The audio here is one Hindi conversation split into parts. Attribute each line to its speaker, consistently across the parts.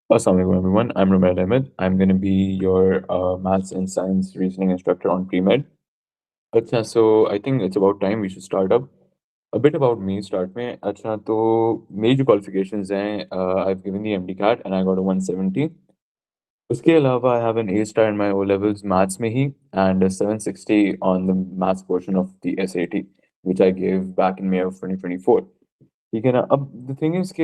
Speaker 1: Assalamualaikum everyone. I'm Romael Ahmed. I'm going to be your maths and science reasoning instructor on pre-med. अच्छा, so I think it's about time we should start up. A bit about me start में. अच्छा, तो मेरी जो qualifications हैं, I've given the MD CAT and I got a 170. उसके अलावा I have an A star in my O levels maths में ही and a 760 on the maths portion of the SAT, which I gave back in May of 2024. ठीक है ना? अब द थिंग इज़ कि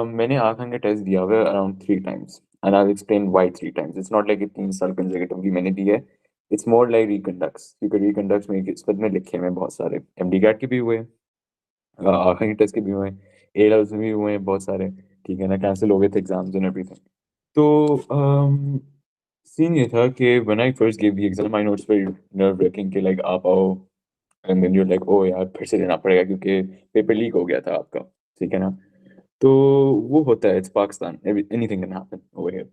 Speaker 1: मैंने आखन का टेस्ट दिया हुआ है around 3 times and I will explain why 3 times. It's not like कि 3 साल कंसेक्यूटिवली मैंने दिए है। इट्स मोर लाइक रिकंडक्ट्स, क्योंकि रिकंडक्ट्स में किस्मत में लिखे हुए हैं बहुत सारे। एमडी कैट के भी हुए हैं, आखिरी टेस्ट के भी हुए हैं, ए लेवल्स में भी हुए हैं बहुत सारे, ठीक है ना? कैंसल हो गए थे एग्ज़ाम्स एंड एवरीथिंग। तो सीन ये था कि when I first give the exam my notes were nerve racking कि लाइक आप आओ and then you are like oh यार फिर से देना पड़ेगा क्योंकि पेपर लीक हो गया था आपका, ठीक है ना? तो वो होता है, it's Pakistan, anything can happen over here.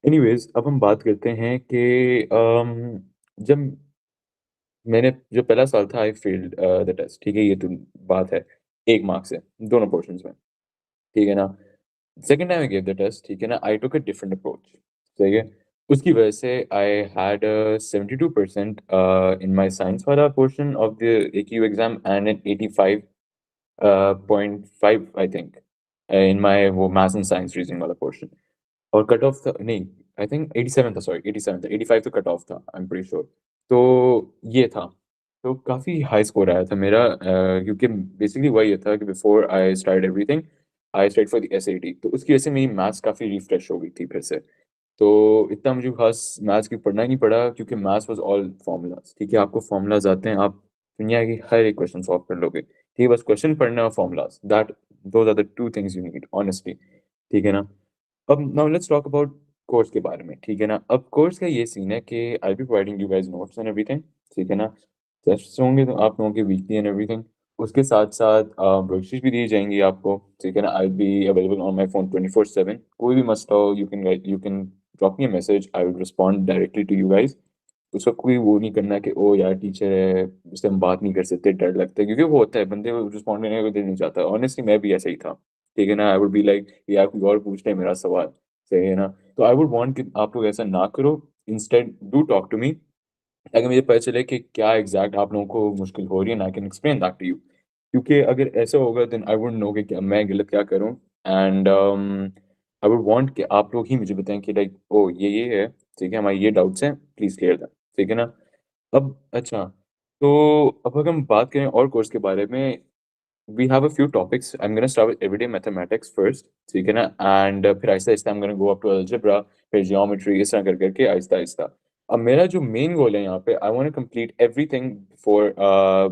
Speaker 1: Anyways अब हम बात करते हैं कि जब मैंने जो पहला साल था आई फेल्ड द टेस्ट, ठीक है? ये तो बात है, 1 मार्क्स से, दोनों पोर्शंस में, ठीक है ना? Second time I give the test, ठीक है ना? आई टूक अ डिफरेंट अप्रोच, सही है? उसकी वजह से I had 72% in my science वाला portion of the AKU exam and an 85 0.5 I think in my वो मैथ्स एंड साइंस रीजनिंग वाला पोर्शन। और कट ऑफ था नहीं, आई थिंक 87 था, सॉरी 87 था, 85 तो कट ऑफ था, आई एम प्रीटी श्योर। तो ये था, तो काफ़ी हाई स्कोर आया था मेरा, क्योंकि बेसिकली हुआ ये था कि before I start everything, I studied for the SAT, तो उसकी वजह से मेरी मैथ्स काफ़ी रिफ्रेश हो गई थी फिर से। तो इतना मुझे खास मैथ्स की पढ़ना ही नहीं पड़ा, क्योंकि मैथ्स वाज़ ऑल फ़ॉर्मूलाज़, ठीक है? आपको फ़ॉर्मूलाज़ आते हैं, आप दुनिया की हर एक क्वेश्चन सॉल्व कर लोगे, ठीक है? बस क्वेश्चन पढ़ना और formulas, that those are the 2 things you need honestly, ठीक है ना? अब now let's talk about course के बारे में, ठीक है ना? अब कोर्स का ये सीन है कि आई will be providing you guys notes and everything, ठीक है ना? टेस्ट्स होंगे तो आप लोगों के वीकली एंड एवरीथिंग। उसके साथ-साथ ब्रोशर्स भी दी जाएँगी आपको, ठीक है ना? I will be available on my phone 24/7। कोई भी मसला हो you can drop me a message, I will respond directly to you guys. उस वक़्त कोई वो नहीं करना कि ओह यार टीचर है, उससे हम बात नहीं कर सकते, डर लगता है, क्योंकि वो होता है, बंदे को रिस्पॉन्ड करने को दिल नहीं चाहता। ऑनेस्टली मैं भी ऐसा ही था, ठीक है ना? आई वुड बी लाइक यार कोई और पूछ ले मेरा सवाल, सही है ना? तो आई वुड वांट कि आप लोग ऐसा ना करो, instead do talk to me, ताकि मुझे पता चले कि क्या एग्ज़ैक्ट आप लोगों को मुश्किल हो रही है, and I can explain that to you. क्योंकि अगर ऐसा होगा देन आई वुडन्ट नो कि क्या मैं गलत क्या करूँ, एंड आई वुड वांट कि आप लोग ही मुझे बताएँ कि लाइक ओह ये है, ठीक है? हमारे ये डाउट्स हैं, प्लीज़ क्लियर दैम, ठीक है ना? अब अच्छा, तो अब अगर हम बात करें और कोर्स के बारे में, we have a few topics. I am gonna start with everyday mathematics first, ठीक है ना? एंड फिर आहिस्ता-आहिस्ता I am gonna go up to algebra, फिर ज्योमेट्री, इस तरह कर के आहिस्ता-आहिस्ता। अब मेरा जो मेन गोल है यहाँ पे, I want to complete everything before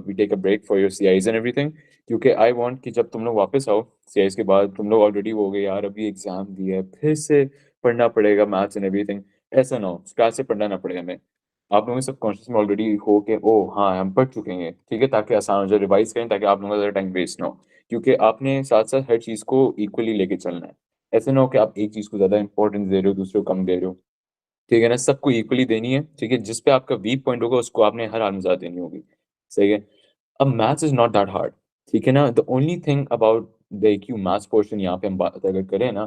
Speaker 1: we take a break for your CIs and everything, क्योंकि आई वांट कि जब तुम लोग वापस आओ सीआईज़ के बाद, तुम लोग ऑलरेडी वो हो गए यार अभी एग्ज़ाम दिया है, फिर से पढ़ना पड़ेगा मैथ्स एंड एवरीथिंग। ऐसा ना हो, स्क्रैच से पढ़ना ना पड़े हमें। आप लोगों के सबकॉन्शियस में ऑलरेडी हो के ओह! हाँ, हम पढ़ चुके हैं, ठीक है? ताकि आसान हो जाए, रिवाइज़ करें ताकि आप लोगों का ज़्यादा टाइम वेस्ट ना हो। क्योंकि आपने साथ-साथ हर चीज़ को इक्वली लेके चलना है। ऐसा ना हो कि आप एक चीज़ को ज़्यादा इम्पोर्टेंस दे रहे हो, दूसरे को कम दे रहे हो, ठीक है ना? सबको इक्वली देनी है, ठीक है? जिस पे आपका वीक पॉइंट होगा उसको आपने हर हाल में ज़्यादा देनी होगी, सही है? अब maths is not that hard, ठीक है ना? The only thing about the AQ maths portion यहाँ पे हम बात अगर करें ना,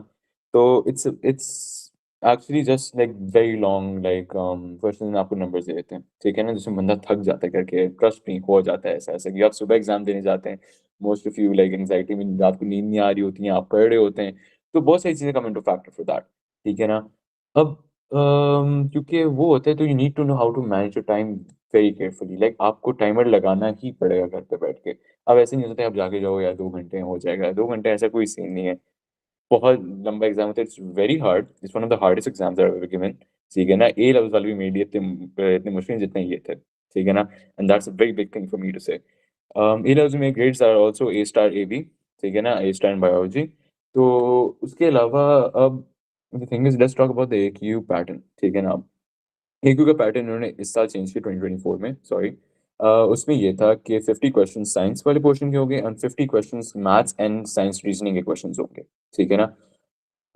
Speaker 1: तो it's actually just like very long, like question आपको नंबर्स दे देते हैं, ठीक है ना? जिसमें बंदा थक जाता है करके, ट्रस्ट मी हो जाता है ऐसा-ऐसा कि आप सुबह एग्ज़ाम देने जाते हैं, most of you like anxiety में रात को नींद नहीं आ रही होती है, आप पढ़ रहे होते हैं, तो बहुत सारी चीज़ें come into factor for that, ठीक है ना? अब क्योंकि वो होता है तो you need to know how to manage your time very carefully, like आपको टाइमर लगाना ही पड़ेगा घर पे बैठ के। अब ऐसे नहीं होता है आप जाके जाओ यार 2 घंटे में हो जाएगा, 2 घंटे ऐसा कोई सीन नहीं है। बहुत लंबा एग्ज़ाम होता है, it's very hard, it's one of the hardest exams I have ever given, ठीक है ना? ए लेवल्स वाले भी मेरे लिए इतने मुश्किल जितने ये थे, ठीक है ना? And that's a very big thing for me to say. A levels में grades are also A star, A B, ठीक है ना? A star in biology. तो उसके अलावा अब the thing is let's talk about the AQ pattern, ठीक है ना? एक्यू का पैटर्न इन्होंने इस साल चेंज किया 2024 में, सॉरी। उसमें ये था कि 50 क्वेश्चन्स साइंस वाले पोर्शन के होंगे and 50 questions maths and science reasoning के क्वेश्चन्स होंगे, ठीक है ना?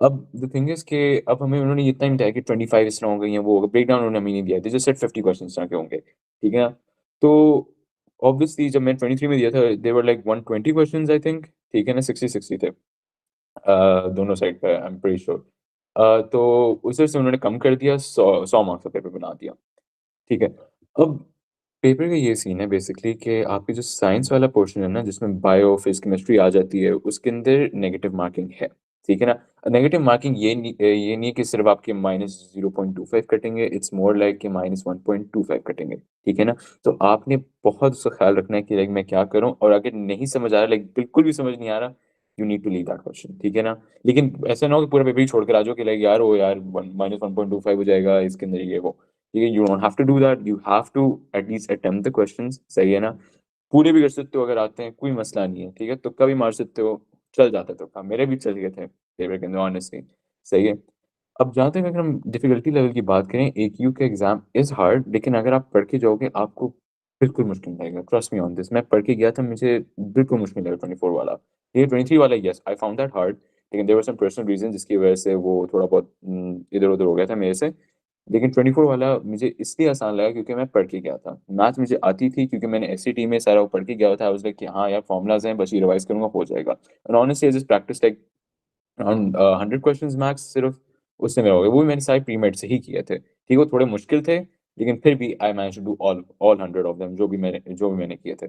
Speaker 1: अब द थिंग इज़ कि अब हमें उन्होंने ये इतना नहीं बताया कि 25 इस तरह होंगे या वो होगा, ब्रेकडाउन उन्होंने हमें नहीं दिया। दे जस्ट सेड 50 क्वेश्चन्स इस तरह के होंगे, ठीक है ना? तो ऑब्वियसली जब मैंने 23 में दिया था, they were like 120 questions I think, ठीक है ना? 60-60 थे। दोनों साइड पे आई एम प्रीटी श्योर। तो उस वजह से उन्होंने कम कर दिया, 100 मार्क्स का पेपर बना दिया। ठीक है। अब पेपर का ये सीन है बेसिकली कि आपकी जो साइंस वाला पोर्शन है ना, जिसमें बायो, फिज़िक्स, केमिस्ट्री आ जाती है, उसके अंदर नेगेटिव मार्किंग है। ठीक है ना? नेगेटिव मार्किंग ये नहीं है कि सिर्फ़ आपके -0.25 कटेंगे, इट्स मोर लाइक कि -1.25 कटेंगे। ठीक है ना? तो आपने बहुत उसका ख़्याल रखना है कि लाइक मैं क्या करूँ, और अगर नहीं समझ आ रहा, लाइक बिल्कुल भी समझ नहीं आ रहा, you need to leave that question. ठीक है ना? लेकिन ऐसा ना हो कि पूरा पेपर ही छोड़ कर आ जाओ कि लाइक यार वो यार 1 -1.25 हो जाएगा इसके अंदर, ये वो। ठीक है? You don't have to do that, you have to at least attempt the questions, सही है ना? पूरे भी कर सकते हो अगर आते हैं, कोई मसला नहीं है, ठीक है? तुक्का भी मार सकते हो, चल जाता है तुक्का, मेरे भी चल गए थे पेपर के अंदर ऑनेस्टली, सही है? अब जहाँ तक अगर हम डिफ़िकल्टी लेवल की बात करें, एक्यू का एग्ज़ाम इज़ हार्ड, लेकिन अगर आप पढ़ के जाओगे, आपको बिल्कुल मुश्किल नहीं लगेगा, ट्रस्ट मी ऑन दिस। मैं पढ़ के गया था, मुझे बिल्कुल मुश्किल लगा 24 वाला। ये 23 वाला, yes, I found that hard, लेकिन there were some personal reasons जिसकी वजह से वो थोड़ा बहुत इधर-उधर हो गया था मेरे से। लेकिन 24 वाला मुझे इसलिए आसान लगा क्योंकि मैं पढ़ के गया था। मैथ्स मुझे आती थी क्योंकि मैंने एससीटी में सारा वो पढ़ के गया था। आई वाज़ लाइक कि हाँ यार, फ़ॉर्मूलाज़ हैं, बस ये रिवाइज़ करूँगा, हो जाएगा। And honestly I just practised like around 100 questions max, सिर्फ़ उससे मेरा हो गया। वो भी मैंने सारे प्री-मेड से ही किए थे। ठीक है, वो थोड़े मुश्किल थे, लेकिन फिर भी I managed to do all 100 of them, जो भी मैंने किए थे।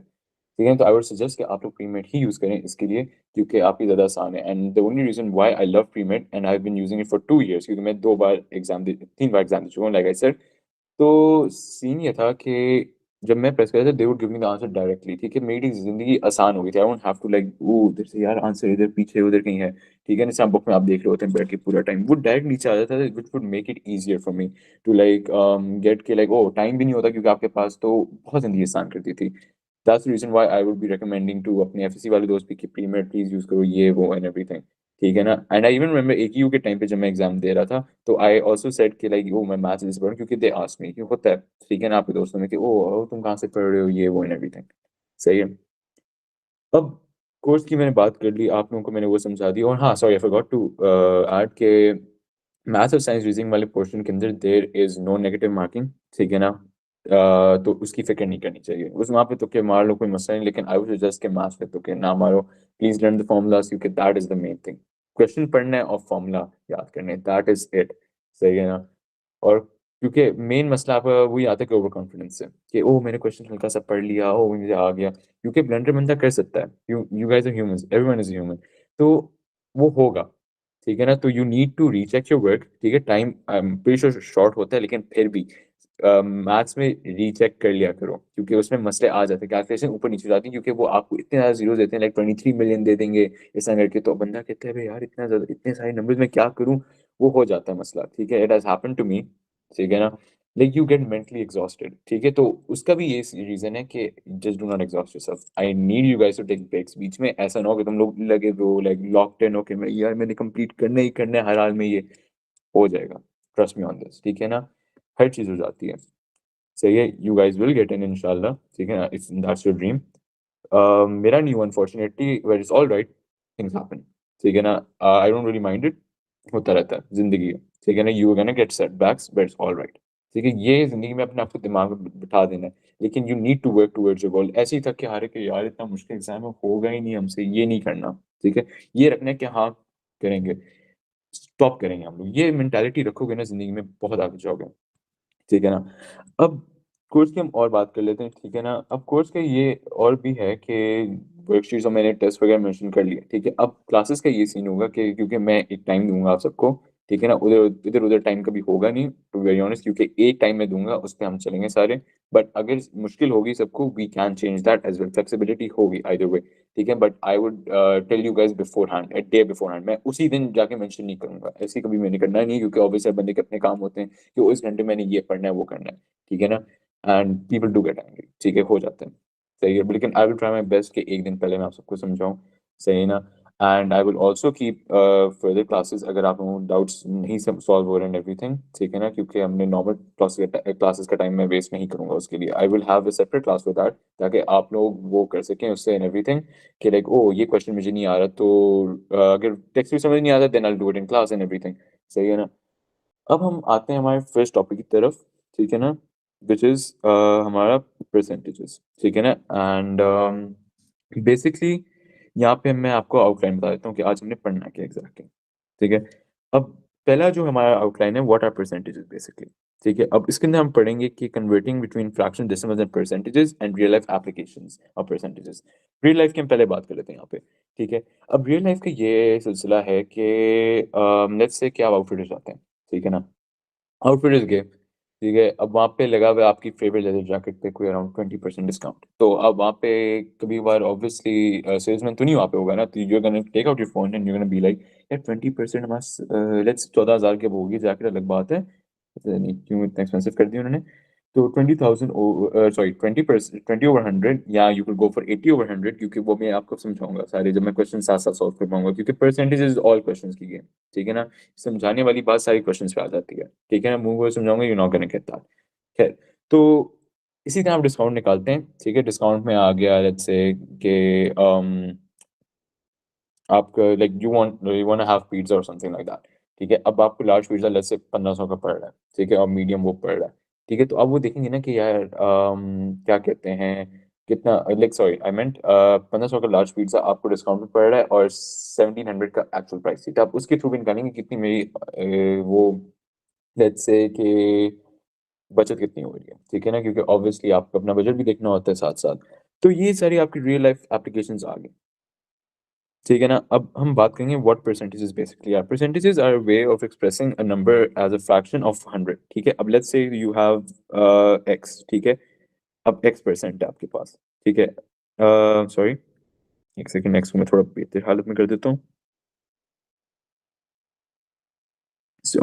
Speaker 1: ठीक है, तो आई वुड सजेस्ट कि आप लोग प्री-मेड ही यूज़ करें इसके लिए, क्योंकि आपके ज़्यादा आसान है। And the only reason why I love premade and I have been using it for 2 years, क्योंकि मैं 2 बार एग्ज़ाम दे 3 बार एग्ज़ाम दे चुका हूँ, लाइक आई सेड। तो सीन ये था कि जब मैं प्रेस कर रहा था, they would give me the answer directly. ठीक है, मेरी ज़िंदगी आसान हो गई थी। I don't have to like oh! इधर से यार आंसर इधर पीछे उधर कहीं है। ठीक है ना? जैसे आप बुक में आप देख रहे होते हैं बैठ के पूरा टाइम, वो डायरेक्ट नीचे आ जाता था, which would make it easier for me to like get के लाइक ओह! टाइम भी नहीं होता क्योंकि आपके पास, तो बहुत ज़िंदगी आसान कर दी थी। That's the reason why I would be recommending to अपने एफएससी वाले दोस्त भी कि प्रीमेड प्लीज़ यूज़ करो, ये वो एंड एवरीथिंग। ठीक है ना? And I even remember AKU के टाइम पे जब मैं एग्ज़ाम दे रहा था, तो आई आल्सो सेड कि लाइक ओह! मैं मैथ्स इसलिए पढ़ रहा हूँ क्योंकि दे आस्क्ड मी, कि होता है, ठीक है ना, आपके दोस्तों में कि ओह! तुम कहाँ से पढ़ रहे हो, ये वो एंड एवरीथिंग। सही है। अब कोर्स की मैंने बात कर ली, आप लोगों को मैंने वो समझा दिया, और हाँ, sorry I forgot to add के मैथ्स और साइंस रीज़निंग वाले पोर्शन के अंदर there is no negative marking, ठीक है ना? तो उसकी फ़िक्र नहीं करनी चाहिए। उस वहाँ पे तुक्के मार लो, कोई मसला नहीं, लेकिन आई वुड सजेस्ट कि मैथ्स पे तुक्के ना मारो। प्लीज़ लर्न द फॉर्मूलाज़, क्योंकि that is the main thing. Question पढ़ना है और फॉर्मूला याद करने हैं, दैट इज़ इट, सही है ना? और क्योंकि मेन मसला आपका वही आता है कि ओवर कॉन्फिडेंस से, कि ओह! मैंने क्वेश्चन हल्का-सा पढ़ लिया, ओह! मुझे आ गया। क्योंकि ब्लंडर बंदा कर सकता है। You guys are humans, everyone is human. तो वो होगा, ठीक है ना? तो you need to recheck your work, ठीक है? Time I am pretty sure short होता है, लेकिन फिर भी मैथ्स में रीचेक कर लिया करो, क्योंकि उसमें मसले आ जाते हैं, कैलकुलेशन ऊपर-नीचे हो जाती है, क्योंकि वो आपको इतने ज़्यादा ज़ीरोज़ देते हैं, लाइक 23 मिलियन दे देंगे, ऐसा करके, तो बंदा कहता है, "अबे यार! इतना ज़्यादा, इतने सारे नंबर्स मैं क्या करूँ?" वो हो जाता है मसला, ठीक है? It has happened to me, ठीक है ना? Like you get mentally exhausted, ठीक है? तो उसका भी ये रीज़न है कि just do not exhaust yourself. I need you guys to take breaks. बीच में ऐसा ना हो कि तुम लोग लगे हुए हो लाइक लॉक्ड इन, होके मैं यार मैंने कंप्लीट करना ही करना है हर हाल में ये। हो जाएगा। ट्रस्ट मी ऑन दिस, ठीक है ना? हर चीज़ हो जाती है। सही है, you guys will get in इंशाल्लाह, ठीक है ना? If that's your dream. मेरा नहीं हुआ unfortunately, but it's alright, things happen, ठीक है ना? I don't really mind it, होता रहता है, ज़िंदगी है, ठीक है ना? You are gonna get setbacks, but it's alright, ठीक है? ये ज़िंदगी में अपने आप को दिमाग में बिठा देना है, लेकिन you need to work towards your goal. ऐसे ही थक के हारे कि यार इतना मुश्किल एग्ज़ाम है, होगा ही नहीं हमसे, ये नहीं करना, ठीक है? ये रखना है कि हाँ, करेंगे, स्टॉप करेंगे हम लोग। ये मेंटालिटी रखोगे ना, ज़िंदगी में बहुत आगे जाओगे। ठीक है ना? अब कोर्स की हम और बात कर लेते हैं, ठीक है ना? अब कोर्स का ये और भी है कि वर्कशीट्स और मैंने टेस्ट वगैरह मेंशन कर लिए, ठीक है? अब क्लासेस का ये सीन होगा कि क्योंकि मैं एक टाइम दूँगा आप सबको, ठीक है ना? इधर-उधर टाइम कभी होगा नहीं, टू बी वेरी ऑनेस्ट, क्योंकि एक टाइम मैं दूँगा, उस पे हम चलेंगे सारे। बट अगर मुश्किल होगी सबको, we can change that as well, flexibility होगी आइदर वे, ठीक है? But I would tell you guys beforehand, a day beforehand, मैं उसी दिन जाके मेंशन नहीं करूँगा। ऐसे कभी मैंने करना नहीं है, क्योंकि ऑब्वियसली हर बंदे के अपने काम होते हैं। कि वो इस घंटे मैंने ये पढ़ना है, वो करना है, ठीक है ना? And people do get angry, ठीक है, हो जाता है, सही है। लेकिन I will try my best कि एक दिन पहले मैं आप सबको समझाऊँ, सही है ना? And I will also keep further classes, अगर आप लोगों को डाउट्स नहीं सब सॉल्व हो रहे हैं एंड एवरीथिंग, ठीक है ना? क्योंकि हमने नॉर्मल क्लासेस का टाइम मैं वेस्ट नहीं करूँगा उसके लिए। I will have a separate class for that, ताकि आप लोग वो कर सकें उससे एंड एवरीथिंग, कि लाइक ओह! ये क्वेश्चन मुझे नहीं आ रहा, तो अगर टेक्स्ट में समझ नहीं आता, then I will do it in class and everything, सही है ना? अब हम आते हैं हमारे फर्स्ट टॉपिक की तरफ, ठीक है ना? व्हिच इज़ हमारा परसेंटेजेस, ठीक है ना? एंड बेसिकली यहाँ पे मैं आपको आउटलाइन बता देता हूँ कि आज हमने पढ़ना क्या है एग्ज़ैक्टली, ठीक है? अब पहला जो हमारा आउटलाइन है, व्हाट आर परसेंटेजेस बेसिकली। ठीक है, अब इसके अंदर हम पढ़ेंगे कि converting between fraction, decimals and percentages and real life applications of percentages. Real life के हम पहले बात कर लेते हैं यहाँ पे। ठीक है, अब रियल लाइफ का ये सिलसिला है कि लेट्स से कि आप आउटफिट जाते हैं, ठीक है ना, आउटफिट गए, ठीक है, अब वहाँ पे लगा हुआ है आपकी फेवरेट लेदर जैकेट पे कोई अराउंड 20% डिस्काउंट। तो अब वहाँ पे कभी बार ऑब्वियसली सेल्समैन तो नहीं वहाँ पे होगा ना, तो you are gonna take out your phone and you gonna be like, यार 20% हमारा लेट्स 14,000 के वो होगी जैकेट, अलग बात है, पता नहीं क्यों इतना एक्सपेंसिव कर दिया उन्होंने। तो 20,000 सॉरी 20%, 20/100, या यू कैन गो फॉर 80/100, क्योंकि वो मैं आपको समझाऊंगा सारे जब मैं क्वेश्चन साथ साथ सॉल्व कर पाऊंगा, क्योंकि परसेंटेज इज ऑल क्वेश्चंस की गेम। ठीक है ना, समझाने वाली बात सारी क्वेश्चंस पे आ जाती है। ठीक है ना, मुंह को समझाऊंगा, you not gonna get that. खैर, तो इसी तरह हम डिस्काउंट निकालते हैं। ठीक है, डिस्काउंट में आ गया लेट्स से कि आपका like you want have pizza और समथिंग लाइक दैट। ठीक है, अब आपको लार्ज पिज़्ज़ा लेट्स से 1500 का पड़ रहा है, ठीक है, और मीडियम वो पड़ रहा है। ठीक है, तो अब वो देखेंगे ना कि यार क्या कहते हैं, कितना, लाइक सॉरी आई मेंट 1500 का लार्ज पिज़्ज़ा आपको डिस्काउंट में पड़ रहा है और 1700 का एक्चुअल प्राइस थी, तो आप उसके थ्रू भी निकालेंगे कितनी मेरी वो लेट्स से कि बचत कितनी हो रही है। ठीक है ना, क्योंकि ऑब्वियसली आपको अपना बजट भी देखना होता है साथ साथ। तो ये सारी आपकी रियल लाइफ एप्लीकेशंस आ गई। ठीक है ना, अब हम बात करेंगे what percentages basically are. Percentages are way of expressing a number as a fraction of 100। ठीक है, अब let's say you have x, ठीक है, अब एक्स परसेंट है आपके पास। ठीक है, सॉरी एक सेकंड, एक्स को मैं थोड़ा बेहतर हालत में कर देता हूँ।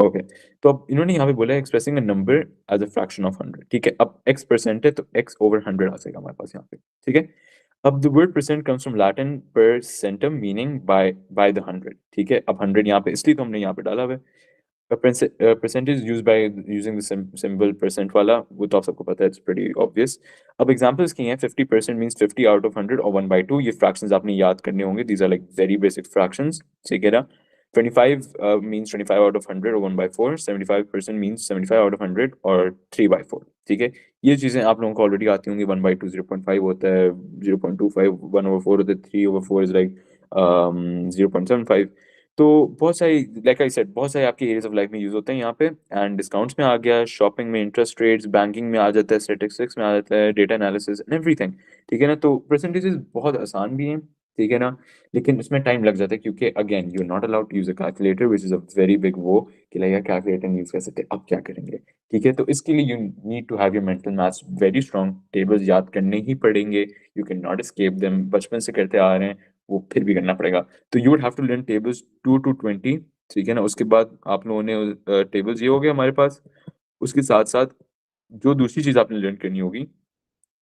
Speaker 1: ओके, तो अब इन्होंने यहाँ पे बोला है expressing a number as a fraction of 100। ठीक है, अब एक्स परसेंट है तो एक्स ओवर 100 आ जाएगा हमारे पास यहाँ पे। ठीक है, अब the word percent comes from Latin percentum meaning by the 100। ठीक है, अब 100 यहाँ पे इसलिए तो हमने यहाँ पे डाला हुआ है। percentage used by using the symbol percent वाला, वो तो आप सबको पता है, it's pretty obvious। अब examples की हैं, 50% means 50 out of 100 और 1/2, ये fractions आपने याद करने होंगे, these are like very basic fractions। ठीक है ना, 25 means 25 out of 100 और 1/4, 75% means 75 out of 100 और 3/4। ठीक है, ये चीज़ें आप लोगों को ऑलरेडी आती होंगी, 1/2 0.5 होता है, 0.25 1/4 होता है, 3/4 इज लाइक 0.75। तो बहुत सारी, लाइक आई सेड, बहुत सारे आपके एरियाज ऑफ लाइफ में यूज होते हैं यहाँ पे। एंड डिस्काउंट्स में आ गया, शॉपिंग में, इंटरेस्ट रेट्स, बैंकिंग में आ जाता है, स्टैटिस्टिक्स में आ जाता है, डेटा एनालिसिस एंड एवरीथिंग। ठीक है ना, तो परसेंटेजेस बहुत आसान भी हैं, ठीक है ना, लेकिन उसमें टाइम लग जाता है, क्योंकि again you are not allowed to use a calculator which is a very big वो, कि लाइक कैलकुलेटर यूज कर सकते, अब क्या करेंगे। ठीक है, तो इसके लिए you need to have your mental maths very strong, tables याद करने ही पड़ेंगे, you can not escape them, बचपन से करते आ रहे हैं, वो फिर भी करना पड़ेगा। तो you would have to learn tables 2 to 20। ठीक है ना, उसके बाद आप लोगों ने टेबल्स ये हो गया हमारे पास, उसके साथ साथ जो दूसरी चीज आपने लर्न करनी होगी,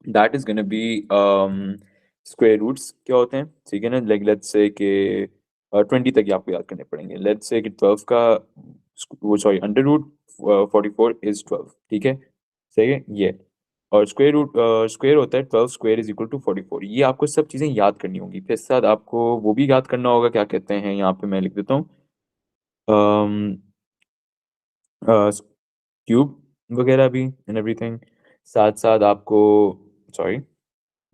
Speaker 1: that is gonna be square roots क्या होते हैं। ठीक है ना, लाइक लेट्स से कि 20 तक ही आपको याद करने पड़ेंगे। लेट्स से कि 12 का वो सॉरी अंडर रूट 44 इज 12। ठीक है, सही है ये, और स्क्वायर रूट स्क्वायर होता है 12 स्क्वायर इज इक्वल टू 44। ये आपको सब चीज़ें याद करनी होंगी, फिर साथ आपको वो भी याद करना होगा, क्या कहते हैं, यहाँ पे मैं लिख देता हूँ क्यूब वगैरह भी एंड एवरीथिंग। साथ साथ आपको सॉरी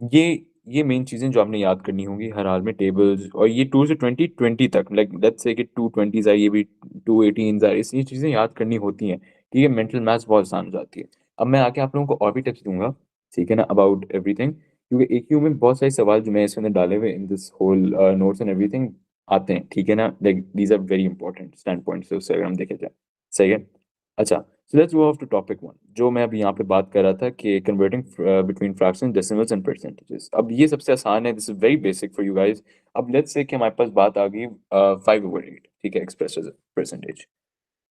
Speaker 1: ये ये मेन चीज़ें जो आपने याद करनी होंगी हर हाल में, टेबल्स, और ये 2 से 20 तक, लाइक लेट्स से कि 2 20s है, ये भी 2 18s है, इस ये चीज़ें याद करनी होती हैं। ठीक है, मेंटल मैथ्स बहुत आसान हो जाती है। अब मैं आके आप लोगों को और भी टिप्स दूंगा, ठीक है ना, अबाउट एवरीथिंग, क्योंकि एक्यू में बहुत सारे सवाल जो मैं इसमें डाले हुए in this whole notes and everything आते हैं। ठीक है ना, like these are very important stand point से, उससे अगर हम देखे जाए, सही है। अच्छा, so let's go off to topic one, जो मैं अभी यहाँ पे बात कर रहा था कि converting between fraction, decimals and percentages. अब ये सबसे आसान है, this is very basic for you guys. अब लेट्स से कि हमारे पास बात आ गई 5/8, ठीक है, एक्सप्रेस एज परसेंटेज।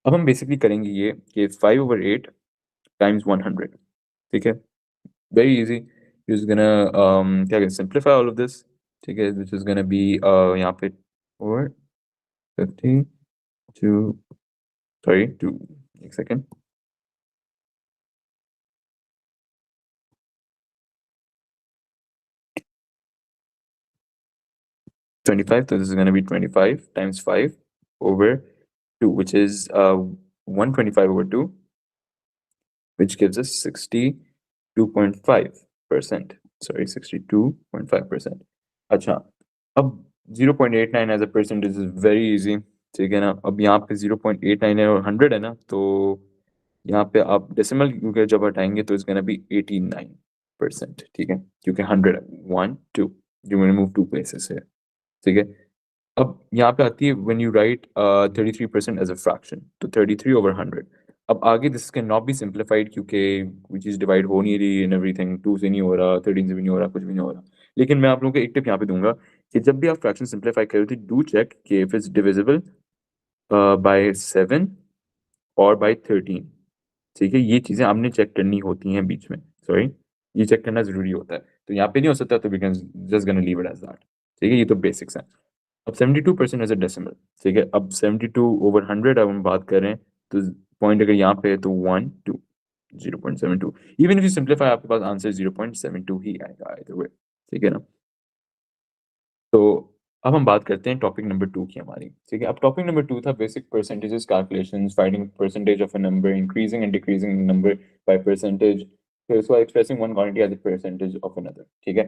Speaker 1: अब हम बेसिकली करेंगे ये कि 5/8 टाइम्स 100। ठीक है, वेरी इजी, इज गोना क्या कहते हैं, सिंप्लीफाई ऑल ऑफ दिस। ठीक है, दिस इज गोना बी यहाँ पे 452, सॉरी 2, एक second, 25, so this is going to be 25 times 5 over 2, which is 125 over 2, which gives us 62.5%. Sorry, 62.5%. अच्छा, अब 0.89 as a percentage is very easy. ठीक है ना? अब यहाँ पे 0.89 है और 100 है ना, तो यहाँ पे आप डेसिमल क्योंकि जब हटाएँगे तो इट्स गोना बी 89%, ठीक है? क्योंकि 100 है, 1, 2 यू रिमूव 2 प्लेसेस हियर, ठीक है? अब यहाँ पे आती है when you right 33% as a fraction, तो 33 ओवर 100। अब आगे this can not be simplified क्योंकि कोई चीज़ डिवाइड हो नहीं रही एंड एवरीथिंग, 2 से नहीं हो रहा, 13 से भी नहीं हो रहा, कुछ भी नहीं हो रहा। लेकिन मैं आप लोगों को एक टिप यहाँ पे दूँगा कि जब भी आप फ्रैक्शन सिम्प्लीफाई कर रहे हो, डू चेक कि इफ इट्स डिविजिबल बाय 7 और बाय 13, ठीक है? ये चीज़ें आपने चेक करनी होती हैं बीच में, सॉरी, ये चेक करना ज़रूरी होता है। तो यहाँ पे नहीं हो सकता तो we can just gonna leave it as that, ठीक है? ये तो बेसिक्स हैं। अब 72% एज़ अ डेसिमल, ठीक है? अब 72 ओवर 100 अब हम बात करें तो पॉइंट अगर यहाँ पे है तो 1, 2, 0.72, इवन इफ यू सिम्प्लीफाई आपके पास आंसर 0.72 ही आएगा आइदर वे, ठीक है ना? तो अब हम बात करते हैं टॉपिक नंबर 2 की हमारी, ठीक है? अब टॉपिक नंबर 2 था basic percentages calculations, finding percentage of a number, increasing and decreasing number by percentage, फिर उसके बाद expressing one quantity as a percentage of another, ठीक है?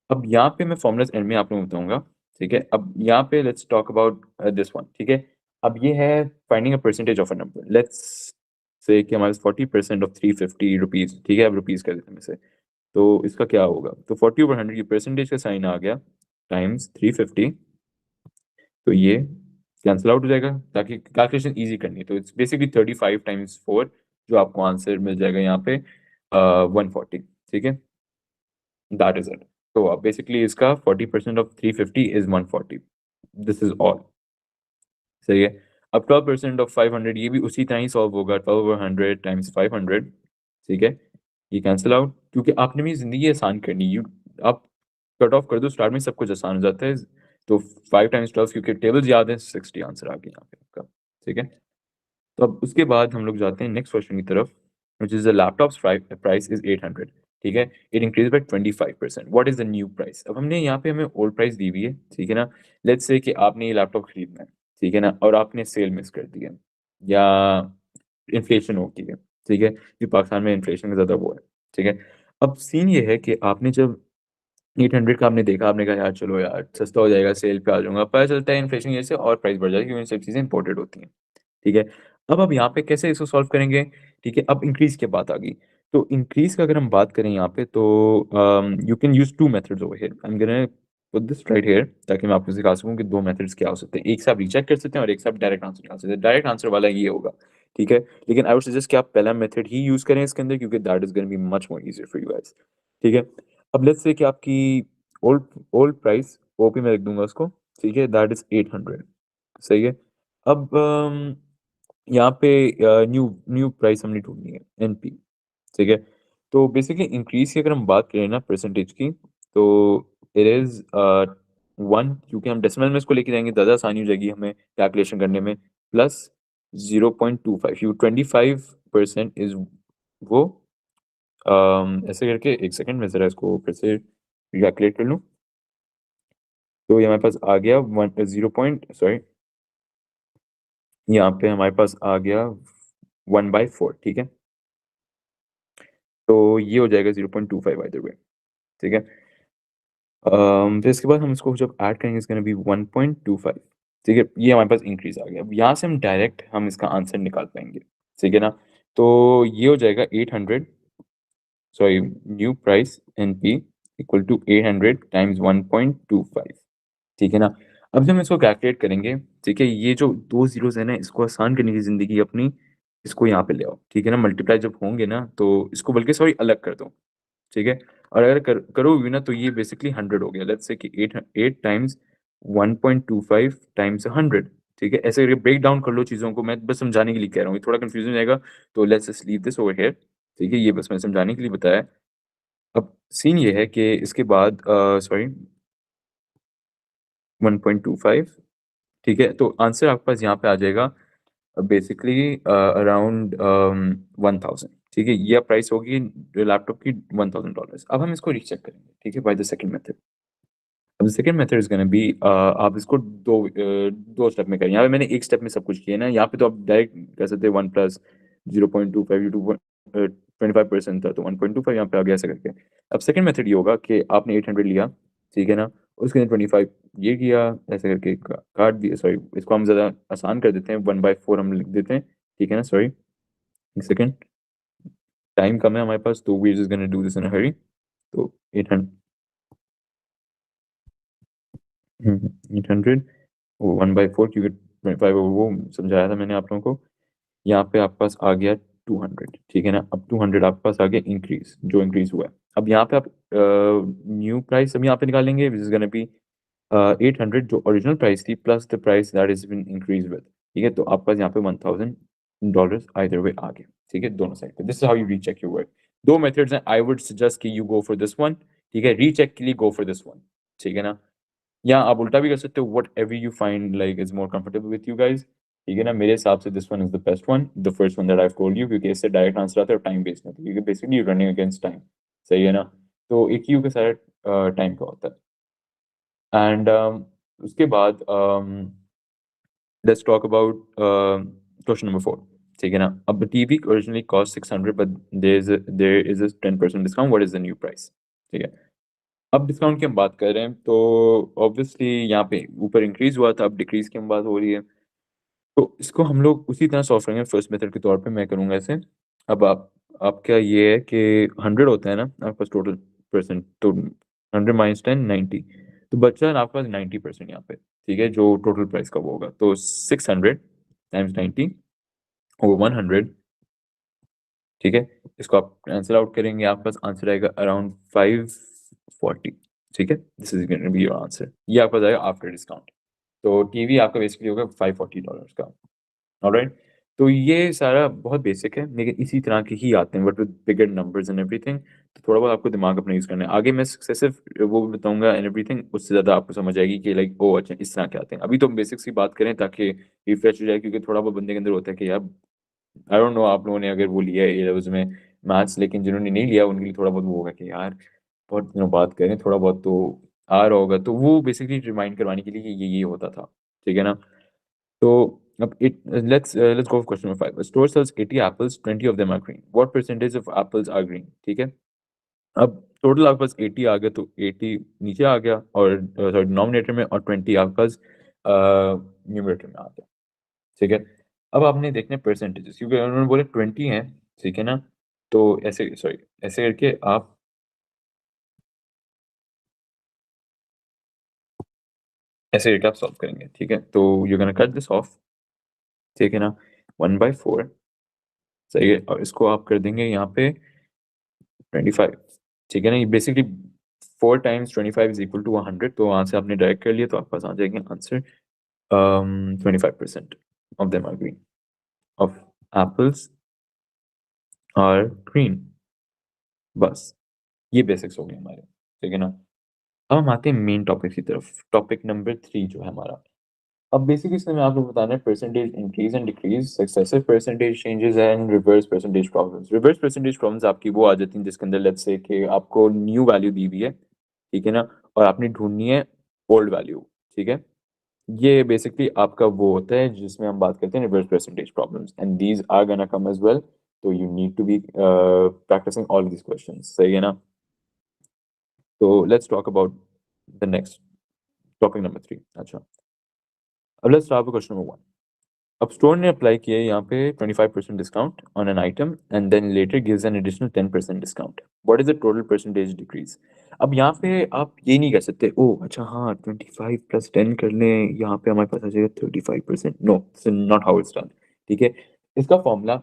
Speaker 1: अब यहाँ पे मैं फॉर्मूलाज़ एंड में आप लोगों को बताऊँगा, ठीक है? अब यहाँ पे let's talk about this one, ठीक है? अब ये है finding a percentage of a number. Let's say कि हमारे पास 40% ऑफ 350 रुपीज़, ठीक है? अब रुपीज़ कर देते हैं इसे। तो इसका क्या होगा? तो 40 ओवर 100 ये परसेंटेज का साइन आ गया टाइम्स 350, तो ये कैंसल आउट हो जाएगा ताकि कैलकुलेशन ईज़ी करनी है। तो इट्स बेसिकली 35 टाइम्स 4 जो आपको आंसर मिल जाएगा यहाँ पे 140, ठीक है? That is it. तो बेसिकली इसका 40% of 350 is 140, this is all, सही है? अब 12% ऑफ 500 ये भी उसी तरह ही सॉल्व होगा, 12 ओवर 100 टाइम्स 500, ठीक है? ये कैंसल आउट क्योंकि आपने भी ज़िंदगी आसान करनी है। आप कट ऑफ कर दो स्टार्ट में, सब कुछ आसान हो जाता है। तो 5 टाइम्स 12 क्योंकि टेबल्स याद है, 60 आंसर आ गया यहाँ पे आपका, ठीक है? तो अब उसके बाद हम लोग जाते हैं नेक्स्ट क्वेश्चन की तरफ, which is the laptops price is 800, ठीक है? It increase by 25%, what is the new price? अब हमने यहाँ पे हमें ओल्ड प्राइस दी हुई है, ठीक है ना? लेट्स से कि आपने ये लैपटॉप खरीदना है, ठीक है ना? और आपने सेल मिस कर दी है या इन्फ्लेशन हो गई है, ठीक है? कि पाकिस्तान में इन्फ्लेशन का ज़्यादा वो है, ठीक है? अब सीन ये है कि आपने जब 800 का आपने देखा, आपने कहा यार चलो यार सस्ता हो जाएगा, सेल पे आ जाऊँगा। पता चलता है इन्फ्लेशन की वजह से और प्राइस बढ़ जाएगी क्योंकि ये सब चीज़ें इम्पोर्टेड होती हैं, ठीक है? अब यहाँ पे कैसे इसको सॉल्व करेंगे, ठीक है? अब इंक्रीज़ की बात आ गई। तो इंक्रीज़ का अगर हम बात करें यहाँ पे तो you can use 2 methods over here. I am gonna put this right here ताकि मैं आपको सिखा सकूँ कि 2 मेथड्स क्या हो सकते हैं। एक से आप रीचेक कर सकते हैं और एक से आप डायरेक्ट आंसर निकाल सकते हैं। डायरेक्ट आंसर वाला ये होगा, ठीक है? लेकिन आई वुड सजेस्ट कि आप पहला मेथड ही यूज़ करें इसके अंदर क्योंकि that is gonna be much more easier for you guys, ठीक है? अब लेट्स से कि आपकी ओल्ड ओल्ड प्राइस ओपी में लिख दूँगा उसको, ठीक है? दैट इज़ 800, सही है? अब यहाँ पे न्यू न्यू प्राइस हमने ढूँढनी है, एनपी, ठीक है? तो बेसिकली इंक्रीज़ की अगर हम बात करें ना परसेंटेज की, तो इट इज़ 1 क्योंकि हम डेसिमल में इसको लेके जाएँगे ज़्यादा आसानी हो जाएगी हमें कैलकुलेशन करने में, प्लस 0.25 यू 25% इज़ वो ऐसे करके 1 सेकंड मैं ज़रा इसको फिर से कैलकुलेट कर लूँ। तो ये हमारे पास आ गया 1 0 पॉइंट सॉरी, यहाँ पे हमारे पास आ गया 1/4, ठीक है? तो ये हो जाएगा 0.25 बाय द वे, ठीक है? फिर इसके बाद हम इसको जब ऐड करेंगे इट्स गोना बी 1.25, ठीक है? ये हमारे पास इंक्रीज़ आ गया। अब यहाँ से हम इसका आंसर निकाल पाएँगे, ठीक है ना? तो ये हो जाएगा 800 sorry new price NP equal to 800 times 1.25, ठीक है ना? अब जब हम इसको कैलकुलेट करेंगे, ठीक है? ये जो 2 ज़ीरोज़ है ना, इसको आसान करने की ज़िंदगी अपनी, इसको यहाँ पे ले आओ, ठीक है ना? मल्टीप्लाई जब होंगे ना, तो इसको बल्कि सॉरी अलग कर दो, ठीक है? और अगर करोगे भी ना, तो ये बेसिकली 100 हो गया। लेट्स से कि 8 टाइम्स 1.25 टाइम्स 100, ठीक है? ऐसे करके ब्रेक डाउन कर लो चीज़ों को, मैं बस समझाने के लिए कह रहा हूँ, ये थोड़ा कन्फ्यूज़न हो जाएगा, तो let's just leave this over here, ठीक है? ये बस मैंने समझाने के लिए बताया। अब सीन ये है कि इसके बाद सॉरी 1.25, ठीक है? तो आंसर आपके पास यहाँ पे आ जाएगा बेसिकली अराउंड 1000, ठीक है? ये प्राइस होगी लैपटॉप की $1000। अब हम इसको रीचेक करेंगे, ठीक है? By the second method. अब second method is gonna be आप इसको 2 स्टेप में करें। यहाँ पे मैंने 1 स्टेप में सब कुछ किया है ना, यहाँ पे तो आप डायरेक्ट कर सकते हैं 1 प्लस 0.25 ये 25% था, तो 1.25 यहाँ पे आ गया ऐसे करके। अब सेकंड मेथड ये होगा कि आपने 800 लिया, ठीक है ना? उसके लिए 25 ये किया, ऐसे करके काट दिया, सॉरी इसको हम ज़्यादा आसान कर देते हैं, 1/4 हम लिख देते हैं, ठीक है ना? सॉरी, 1 सेकंड, टाइम कम है हमारे पास, तो we are just gonna do this in a hurry. तो 800, 800 1/4 क्योंकि 25 वो समझाया था मैंने आप लोगों को। यहाँ पे आपके पास आ गया 200, ठीक है ना? अब 200 आपके पास आ गया इंक्रीज, जो इंक्रीज हुआ है। अब यहाँ पे आप न्यू प्राइस अब यहाँ पे निकालेंगे, विच इज गोना बी 800 जो ओरिजिनल प्राइस थी plus the price that is been increase with, ठीक है? तो आपके पास यहाँ पे $1000 आइदर वे आ गए, ठीक है, दोनों साइड पे। This is how you recheck your work. दो मेथड्स हैं, आई वुड सजेस्ट कि you go for this one, ठीक है? रीचेक के लिए गो फॉर दिस वन, ठीक है ना? या आप उल्टा भी कर सकते हो, what ever you find like is more comfortable with you guys, ठीक है ना? मेरे हिसाब से this one is the best one, the first one that I told you, क्योंकि इससे डायरेक्ट आंसर आता है और टाइम वेस्ट नहीं होता, क्योंकि बेसिकली रनिंग अगेंस्ट टाइम, सही है ना? तो एक यू के सारा टाइम का होता है। एंड उसके बाद let's talk about question number 4, ठीक है ना? अब TV originally cost 600 but there is a 10% discount, what is the new price, ठीक है? अब डिस्काउंट की हम बात कर रहे हैं, तो ऑब्वियसली यहाँ पे ऊपर इंक्रीज हुआ था, अब डिक्रीज की हम बात हो रही है। तो इसको हम लोग उसी तरह सॉल्व करेंगे फर्स्ट मेथड के तौर पे, मैं करूँगा ऐसे। अब आपका ये है कि 100 होता है ना आपके पास टोटल परसेंट, तो 100 माइनस 10 90, तो बचा आपके पास 90% यहाँ पे, ठीक है, जो टोटल प्राइस का वो होगा। तो 600 टाइम्स 90 ओवर 100, ठीक है? इसको आप कैंसिल आउट करेंगे, आपके पास आंसर आएगा अराउंड 540, ठीक है? This is going to be your answer. ये आपका जाएगा आफ्टर डिस्काउंट। तो टीवी आपका बेसिकली होगा $540 का। ऑलराइट? तो ये सारा बहुत बेसिक है, लेकिन इसी तरह के ही आते हैं but with bigger numbers and everything. तो थोड़ा बहुत आपको दिमाग अपना यूज़ करना है। आगे मैं सक्सेसिव वो भी बताऊँगा एंड एवरीथिंग, उससे ज़्यादा आपको समझ आएगी कि लाइक ओह अच्छा इस तरह के आते हैं। अभी तो हम बेसिक्स की बात करें ताकि रिफ्रेश हो जाए, क्योंकि थोड़ा बहुत बंदे के अंदर होता है कि यार आई डोंट नो आप लोगों ने अगर वो लिया है ए लेवल्स में मैथ्स, लेकिन जिन्होंने नहीं लिया उनके लिए थोड़ा बहुत वो होगा कि यार बहुत दिनों बाद करें, थोड़ा बहुत तो आ रहा होगा। तो वो बेसिकली रिमाइंड करवाने के लिए कि ये होता था, ठीक है ना? So, let's go for question number 5. A store sells 80 apples, 20 of them are green. What percentage of apples are green? ठीक है? अब टोटल आपके पास 80 आ गया, तो 80 नीचे आ गया और सॉरी डिनोमिनेटर में, और 20 आपके पास न्यूमरेटर में आ गया, ठीक है? अब आपने देखने परसेंटेजेस, क्योंकि उन्होंने बोले 20 हैं, ठीक है ना? तो ऐसे सॉरी ऐसे करके आप ऐसे करके आप सॉल्व करेंगे, ठीक है? तो you gonna cut this of, ठीक है ना? 1/4, सही है, और इसको आप कर देंगे यहाँ पे 25, ठीक है ना? ये basically 4 times 25 is equal to 100, तो वहाँ से आपने डायरेक्ट कर लिया, तो आपके पास आ जाएंगे answer 25% of them are green, of apples are green. बस ये बेसिक्स हो गए हमारे, ठीक है ना? अब हम आते हैं मेन टॉपिक की तरफ, टॉपिक नंबर 3 जो है हमारा। अब बेसिकली इसमें मैं आपको बताना है percentage increase and decrease, successive percentage changes and reverse percentage problems. Reverse percentage problems आपकी वो आ जाती हैं जिसके अंदर लेट्स से कि आपको न्यू वैल्यू दी हुई है, ठीक है ना? और आपने ढूंढनी है ओल्ड वैल्यू, ठीक है? ये बेसिकली आपका वो होता है जिसमें हम बात करते हैं reverse percentage problems, and these are gonna come as well. तो you need to be practicing all this questions, सही है ना? तो let's talk about the next topic number 3। अच्छा, अब let's start with question number 1। अब स्टोर ने अप्लाई किया है यहाँ पे 25% discount on an item and then later gives an additional 10% discount. What is the total percentage decrease? अब यहाँ पे आप ये नहीं कर सकते ओ अच्छा हाँ 25 प्लस 10 कर लें, यहाँ पे हमारे पास आ जाएगा 35%। No, this is not how it's done, ठीक है? इसका फॉर्मूला,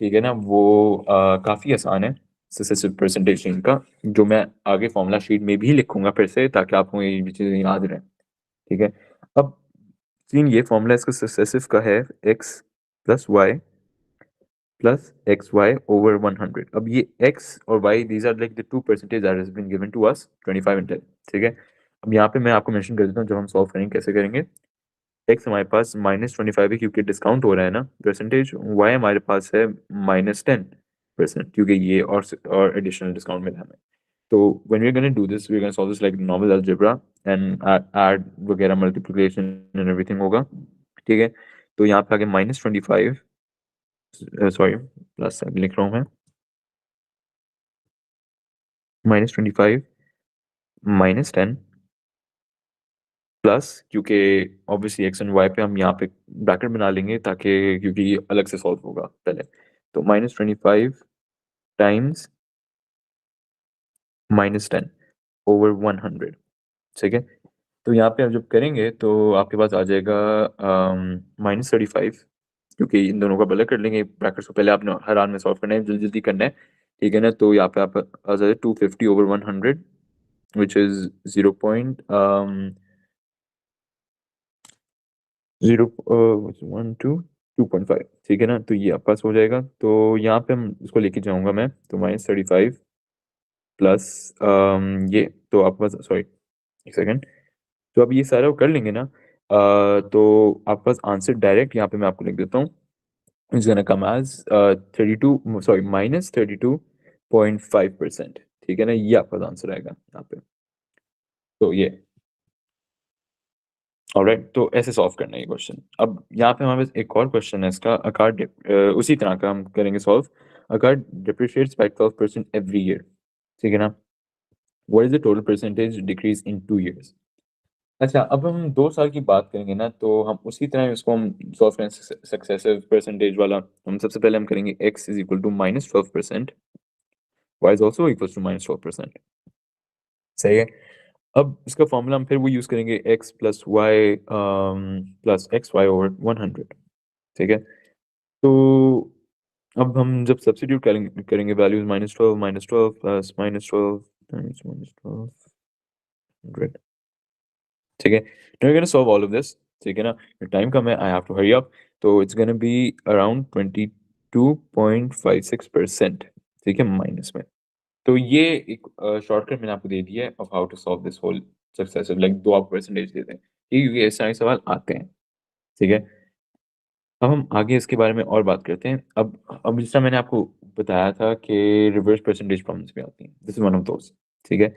Speaker 1: ठीक है ना, वो काफ़ी आसान है सक्सेसिव परसेंटेज चेंज का, जो मैं आगे फॉर्मूला शीट में भी लिखूंगा फिर से, ताकि आपको ये भी चीज़ें याद रहें, ठीक है? अब सीन ये फॉर्मूला इसका सक्सेसिव का है x plus Y plus X Y over 100। अब ये x और y these are like the two percentage that has been given to us 25 and 10, ठीक है? अब यहाँ पे मैं आपको मेंशन कर देता हूँ जब हम सॉल्व करेंगे कैसे करेंगे। x हमारे पास -25 है क्योंकि डिस्काउंट हो रहा है ना परसेंटेज, y हमारे पास है -10% क्योंकि ये और एडिशनल डिस्काउंट मिला हमें। तो when we're going to do this, we're going to solve this like normal algebra and add वगैरह multiplication and everything होगा, ठीक है? तो यहाँ पे आगे -25 सॉरी प्लस लिख रहा हूँ मैं, -25 -10 प्लस क्योंकि ऑब्वियसली एक्स एंड वाई पे हम यहाँ पे ब्रैकेट बना लेंगे ताकि क्योंकि ये अलग से सॉल्व होगा पहले। तो -25 टाइम्स -10 ओवर 100, ठीक है? तो यहाँ पे आप जब करेंगे तो आपके पास आ जाएगा -35, क्योंकि इन दोनों का अलग कर लेंगे ब्रैकेट्स को, पहले आपने हर हाल में सॉल्व करना है, जल्दी-जल्दी करना है, ठीक है ना? तो यहाँ पे आप आ जाए 250 ओवर 100 व्हिच इज़ 1 2 2.5, ठीक है ना? तो ये आपके पास हो जाएगा। तो यहाँ पे हम इसको लेके जाऊँगा मैं, तो -35 प्लस ये तो आपके पास सॉरी 1 सेकंड। तो अब ये सारा कर लेंगे ना, तो आपके पास आंसर डायरेक्ट यहाँ पे मैं आपको लिख देता हूँ। It's gonna come as 32 sorry -32.5%, ठीक है ना? ये आपका आंसर आएगा यहाँ पे। तो ये ऑलराइट, तो ऐसे सॉल्व करना है ये क्वेश्चन। अब यहाँ पे हमारे पास एक और क्वेश्चन है इसका, अ कार उसी तरह का हम करेंगे solve. A car depreciates by 12% every year, ठीक है ना? What is the total percentage decrease in 2 years? अच्छा, अब हम 2 साल की बात करेंगे ना, तो हम उसी तरह इसको हम सॉल्व करेंगे सक्सेसिव परसेंटेज वाला। हम सबसे पहले हम करेंगे x is equal to -12%, y is also equals to -12%, सही है? अब इसका फ़ॉर्मूला हम फिर वो यूज़ करेंगे x plus X Y over 100, ठीक है? तो अब हम जब सब्स्टिट्यूट करेंगे वैल्यूज़ -12 प्लस -12 टाइम्स -1200, ठीक है? Now we are gonna solve all of this, ठीक है ना? टाइम कम है, I have to hurry up, तो इट्स गोना बी अराउंड 22.56%, ठीक है? माइनस में। तो ये एक शॉर्टकट मैंने आपको दे दिया है of how to solve this whole successive, like 2 आप परसेंटेज देते हैं, ठीक है? क्योंकि ऐसे सारे सवाल आते हैं, ठीक है? अब हम आगे इसके बारे में और बात करते हैं। अब जिस तरह मैंने आपको बताया था कि रिवर्स परसेंटेज प्रॉब्लम्स भी आती हैं। This is one of those, ठीक है?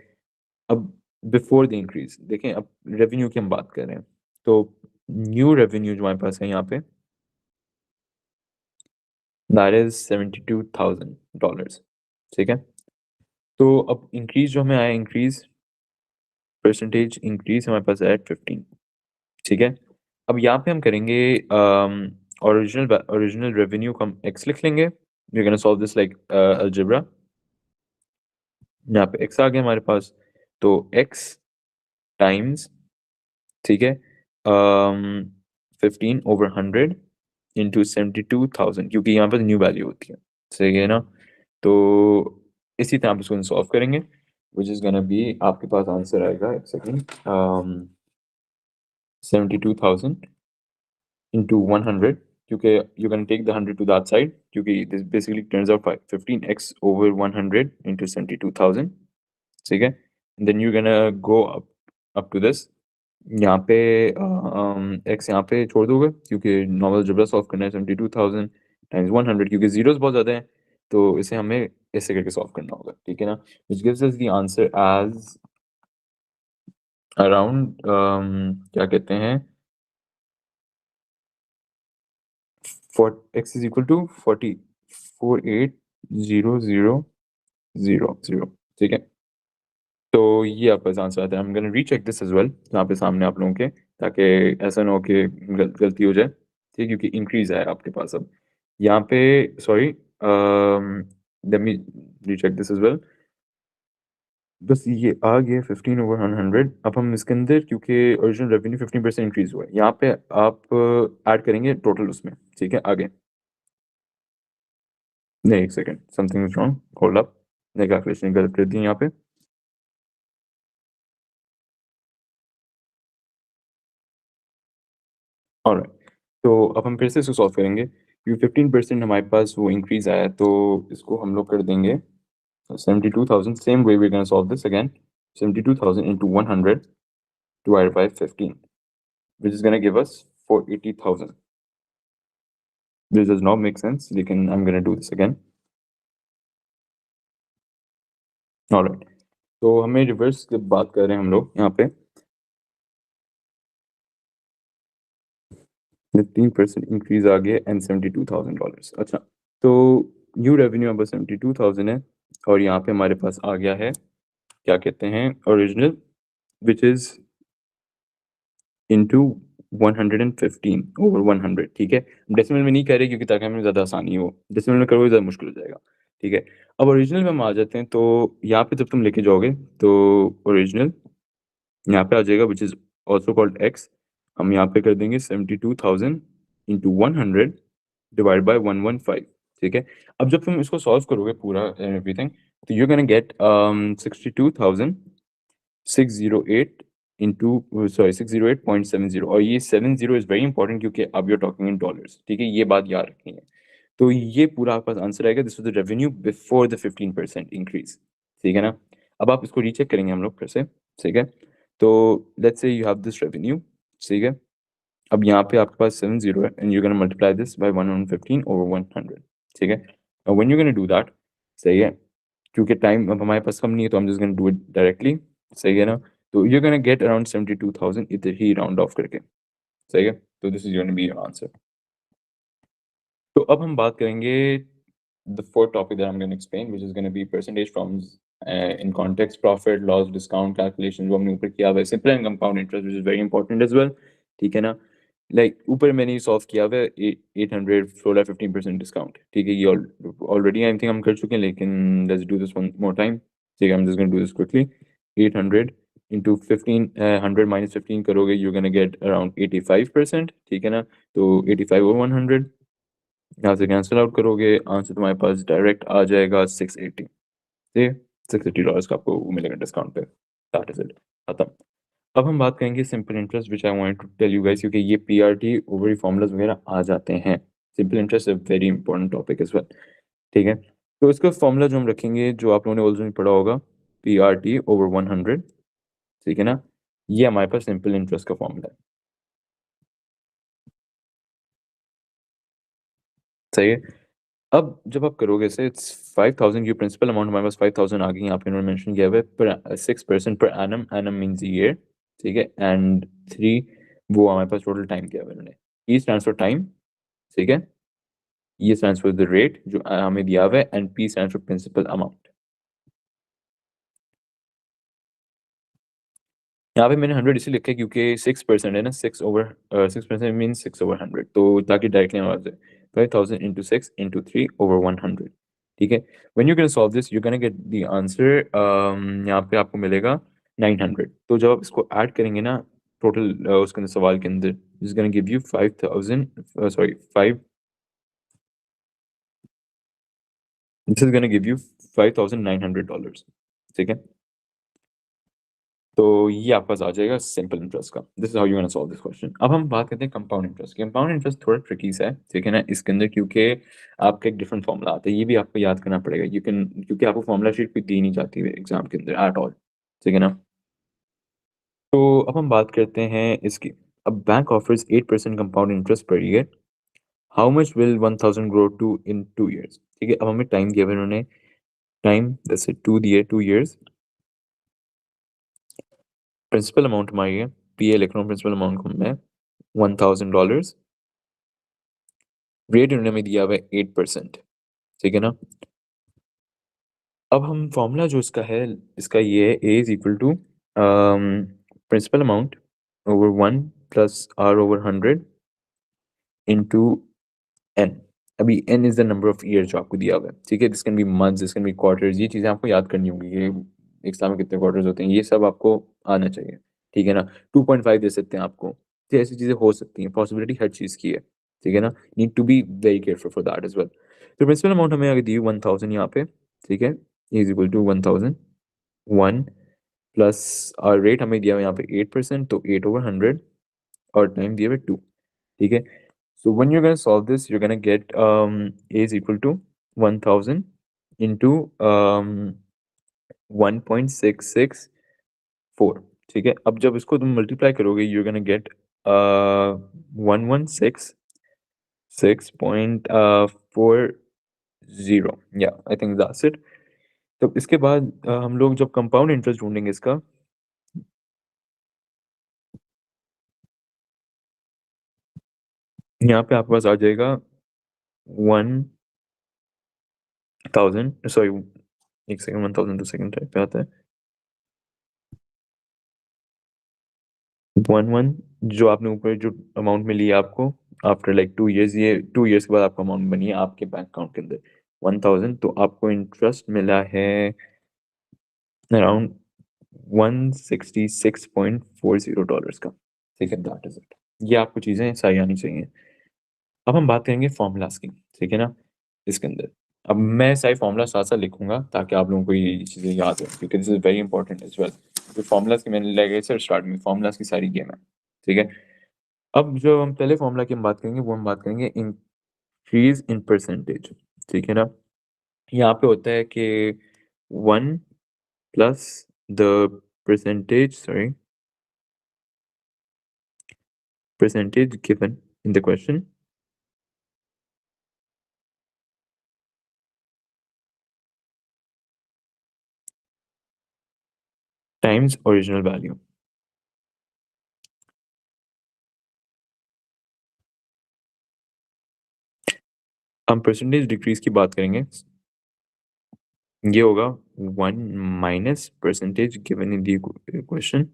Speaker 1: अब बिफोर द इंक्रीज़ देखें, अब रेवेन्यू की हम बात कर रहे हैं। तो न्यू रेवेन्यू जो हमारे पास है यहाँ पे, दैट इज़ $72,000, ठीक है? तो अब इंक्रीज़ जो हमें आया, इंक्रीज़ परसेंटेज इंक्रीज़ हमारे पास है 15, ठीक है? अब यहाँ पे हम करेंगे ओरिजिनल रेवेन्यू को हम x लिख लेंगे। We are gonna solve this like algebra. यहाँ पे x आ गया हमारे पास, तो x टाइम्स, ठीक है? 15 ओवर 100 इंटू 72,000, क्योंकि यहाँ पर न्यू वैल्यू होती है, सही है ना? तो इसी तरह आप इसको सॉल्व करेंगे, व्हिच इज़ गोना बी, आपके पास आंसर आएगा, एक सेकंड, 72,000 into 100, क्योंकि you're going to take the 100 to that side, क्योंकि this basically turns out 15x over 100 into 72,000, ठीक है? And then you're gonna go up to this, यहाँ पे x यहाँ पे छोड़ दोगे, क्योंकि नॉर्मल जबरा सॉल्व करना है 72,000 टाइम्स 100, क्योंकि जीरोस बहुत ज़्यादा हैं, तो इसे हमें ऐसे करके सॉल्व करना होगा, ठीक है ना? which gives us the answer as around क्या कहते हैं, for x is equal to 48,000, ठीक है? तो ये आपका आंसर आता है। आई am gonna recheck this as well, यहाँ पे सामने आप लोगों के, ताकि ऐसा ना हो कि गलती हो जाए, ठीक है? क्योंकि इंक्रीज़ है आपके पास अब। यहाँ पे sorry, let me recheck this as well. बस ये आ गया 15 ओवर 100। अब हम इसके अंदर, क्योंकि ओरिजिनल रेवेन्यू 15% इंक्रीज़ हुआ है, यहाँ पे आप ऐड करेंगे टोटल उसमें, ठीक है? आगे नहीं, 1 second, something is wrong, hold up, मैंने कैलकुलेशन गलत कर दी है यहाँ पे। ऑलराइट, तो अब हम फिर से इसको सॉल्व करेंगे, क्योंकि 15% हमारे पास वो इंक्रीज़ आया है, तो इसको हम लोग कर देंगे 72,000, same way we are gonna solve this again, 72,000 into 100 divided by 15, which is gonna give us 480,000. This does not make sense, लेकिन I'm gonna do this again. Alright, तो हमें रिवर्स की बात कर रहे हैं हम लोग यहाँ पे, 15% इंक्रीज़ आ गया एंड $72,000। अच्छा, तो न्यू रेवेन्यू अब 72,000 है, और यहाँ पे हमारे पास आ गया है, क्या कहते हैं, original, which is into 115 over 100, ठीक है। डेसिमल में नहीं कर रहे क्योंकि ताकि हमें ज़्यादा आसानी हो, डेसिमल में करोगे ज़्यादा मुश्किल हो जाएगा, ठीक है। अब ओरिजिनल में हम आ जाते हैं, तो यहाँ पे जब तुम लेके जाओगे तो ओरिजिनल यहाँ पे आ जाएगा which is also called x. हम यहाँ पे कर देंगे 72,000 इंटू 100 डिवाइड बाय 115, ठीक है। अब जब तुम इसको सॉल्व करोगे पूरा एवरीथिंग, तो you gonna get 62,608 into sorry 608.70, और ये 70 इज वेरी इंपॉर्टेंट क्योंकि अब you are talking in dollars, ठीक है, ये बात याद रखनी है। तो ये पूरा आपके पास आंसर आएगा, this was the revenue before the 15% increase, ठीक है ना। अब आप इसको रीचेक करेंगे हम लोग फिर से, ठीक है। तो लेट्स से यू हैव दिस रेवेन्यू, ठीक है। अब यहाँ पे आपके पास 70 है and you gonna multiply this by 115 over 100, ठीक है। और when you gonna do that, सही है, क्योंकि टाइम अब हमारे पास कम नहीं है तो हम just gonna do it directly, सही है ना। तो यू गोना गेट अराउंड 72,000 इधर ही राउंड ऑफ करके, सही है। तो this is gonna B your answer. तो अब हम बात करेंगे the fourth topic that I'm going to explain, which is going to be percentage forms in context, profit, loss, discount calculations, वो हमने ऊपर किया हुआ है, simple and compound interest, which is very important as well, ठीक है ना। लाइक ऊपर मैंने सॉल्व किया हुआ है 800 फ्लोरा 15% डिस्काउंट, ठीक है। ये ऑलरेडी आई थिंक हम कर चुके हैं, लेकिन let's do this one more time, ठीक है। I am just gonna do this quickly. 800 into 15, 100 minus 15 करोगे, यू गोना गेट अराउंड 85%, ठीक है ना। तो 85 ओवर 100, यहाँ से कैंसिल आउट करोगे, आंसर तुम्हारे पास डायरेक्ट आ जाएगा 680, ठीक है। $680 का आपको मिलेगा डिस्काउंट पे, दैट इज इट, खत्म। अब हम बात करेंगे simple interest, which I want to tell you guys, क्योंकि ये पीआरटी ओवरी फॉर्मूलाज वगैरह आ जाते हैं। Simple interest is very important topic as well, ठीक है। तो इसका फॉर्मूला जो हम रखेंगे, जो आप लोगों ने ऑलरेडी पढ़ा होगा, पीआरटी ओवर 100, ठीक है ना। ये हमारे पास सिंपल इंटरेस्ट का फॉर्मूला है, सही है। अब जब आप करोगे इसे, इट्स 5,000 की प्रिंसिपल अमाउंट हमारे पास 5,000 आ गई, यहाँ पे इन्होंने मेंशन किया हुआ है पर 6% per annum, annum means year, ठीक है। एंड 3 वो हमारे पास टोटल टाइम किया हुआ है इन्होंने, ई स्टैंड्स फॉर टाइम, ठीक है। ये स्टैंड्स फॉर द रेट जो हमें दिया हुआ है, and P stands for principal amount. यहाँ पे मैंने 100 इसलिए लिखा है क्योंकि 6% है ना, 6% मीन्स 6/100, तो ताकि डायरेक्टली हमारे पास 5,000 इंटू 6 इंटू 3 ओवर 100, ठीक है। When you can solve this, you can get the answer, यहाँ पे आपको मिलेगा 900। तो जब आप इसको ऐड करेंगे ना टोटल उसके अंदर सवाल के अंदर, is gonna give you 5,000, sorry 5, this is gonna give you $5,900, ठीक है। तो ये आपके पास आ जाएगा सिंपल इंटरेस्ट का। This is how you gonna solve this question. अब हम बात करते हैं कंपाउंड इंटरेस्ट की। कंपाउंड इंटरेस्ट थोड़ा ट्रिकी सा है, ठीक है ना, इसके अंदर क्योंकि आपका एक डिफरेंट फॉर्मूला आता है, ये भी आपको याद करना पड़ेगा, यू कैन, क्योंकि आपको फॉर्मूला शीट भी दी नहीं जाती है एग्जाम के अंदर एट ऑल, ठीक है ना। तो अब हम बात करते हैं इसकी। अब bank offers 8% compound interest per year, how much will 1,000 grow to in 2 years, ठीक है। अब हमें टाइम दिया हुआ है इन्होंने, टाइम जैसे 2 दिए, 2 years। प्रिंसिपल अमाउंट हमारी है, पी ए लिख रहा हूँ, प्रिंसिपल अमाउंट को मैं $1,000, रेट इन्होंने हमें दिया हुआ है 8%, ठीक है ना। अब हम फॉर्मूला जो इसका है, इसका ये है, A is equal to principal amount over 1 plus R over 100 into n. अभी n is the number of year जो आपको दिया हुआ है, ठीक है। This can be months, this can be quarters, ये चीज़ें आपको याद करनी होंगी, ये एक साल में कितने क्वार्टर्स होते हैं, ये सब आपको आना चाहिए, ठीक है ना। 2.5 दे सकते हैं आपको, तो ऐसी चीज़ें हो सकती हैं, पॉसिबिलिटी हर चीज़ की है, ठीक है ना। Need to be very careful for that as well. तो प्रिंसिपल अमाउंट हमें आगे दी 1,000 यहाँ पे, ठीक है, इज इक्वल टू 1,000 1 प्लस और रेट हमें दिया हुआ है यहाँ पे 8%, तो 8 ओवर 100, और टाइम दिया हुआ है 2, ठीक है। So when you're going to solve this, you're going to get a is equal to 1,000 into 1.664, ठीक है। अब जब इसको तुम मल्टीप्लाई करोगे, you're going to get 116.40, yeah, I think that's it। तो इसके बाद हम लोग जब कंपाउंड इंटरेस्ट ढूंढेंगे इसका, यहाँ पे आपके पास आ जाएगा 1,000, सॉरी एक सेकंड, 1,000 2 सेकंड टाइप पे आता है, 11 जो आपने ऊपर जो अमाउंट मिली है आपको आफ्टर लाइक 2 इयर्स, ये 2 इयर्स के बाद आपको अमाउंट बनी है आपके बैंक अकाउंट के अंदर 1000, तो आपको इंटरेस्ट मिला है अराउंड $166.40 का। ठीक है, दैट इज इट। ये आपको चीज़ें सही आनी चाहिए। अब हम बात करेंगे फॉर्मूलाज की, ठीक है ना, इसके अंदर। अब मैं सारे फॉर्मूला साथ साथ लिखूंगा ताकि आप लोगों को ये चीज़ें याद हो, क्योंकि this is very important as well. जो फॉर्मूलाज की मैंने लगे सर स्टार्ट में फॉर्मूलाज की सारी गेम है, ठीक है। अब जो हम पहले फॉर्मूला की हम बात करेंगे वो हम बात करेंगे इंक्रीज इन परसेंटेज, ठीक है ना। यहाँ पे होता है कि 1 plus the percentage, sorry, percentage given in the question times original value। हम परसेंटेज डिक्रीज की बात करेंगे, ये होगा 1 minus percentage given in the question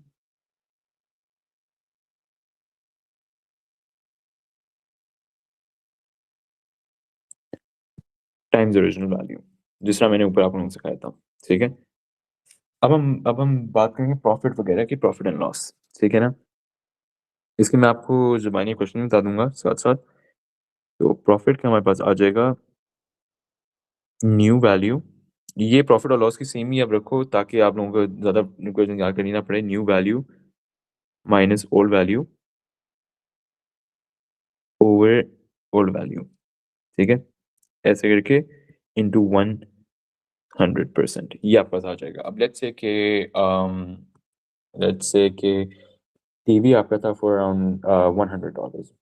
Speaker 1: times original value, जिस तरह मैंने ऊपर आप लोगों को सिखाया था, ठीक है। अब हम बात करेंगे प्रॉफिट वगैरह की, प्रॉफिट एंड लॉस, ठीक है ना। इसके मैं आपको ज़बानी क्वेश्चन बता दूंगा साथ साथ। तो प्रॉफिट का हमारे पास आ जाएगा न्यू वैल्यू, ये प्रॉफिट और लॉस की सेम ही आप रखो ताकि आप लोगों को ज़्यादा क्वेश्चन याद करनी ना पड़े। New value minus old value over old value, ठीक है, ऐसे करके इंटू 100%, ये आपके पास आ जाएगा। अब लेट्स से कि टीवी आपका था फॉर अराउंड $100,